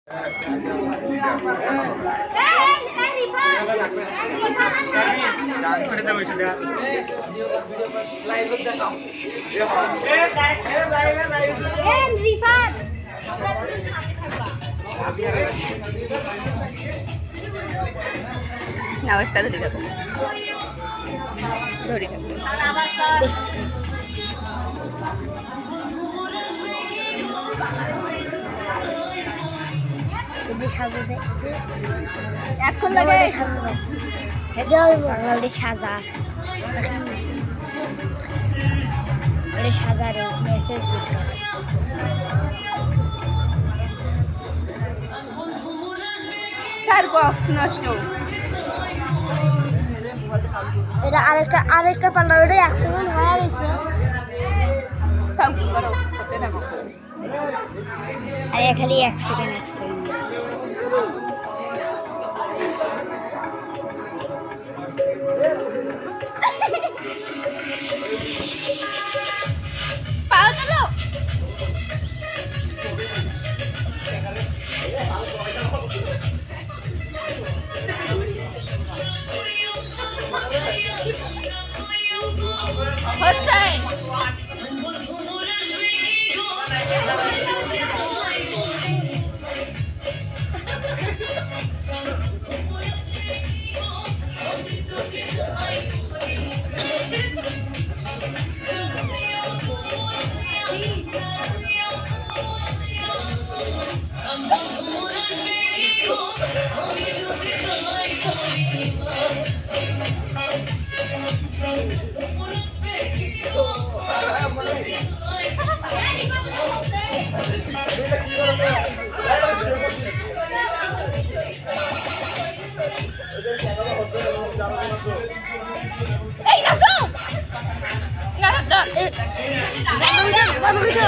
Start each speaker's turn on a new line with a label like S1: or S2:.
S1: নাও একটা ধরে যাবো ধরে যাবো এখন লাগে সাজা সাজারে মেসেজ দিতে স্যার বক্স নষ্ট এটা আরেকটা পাল্লা ওটা অ্যাক্সিডেন্ট হয়ে গেছে তাও কি করো করতে থাকো আরে খালি অ্যাক্সিডেন্ট পাও তোলো হচ্ছে এই না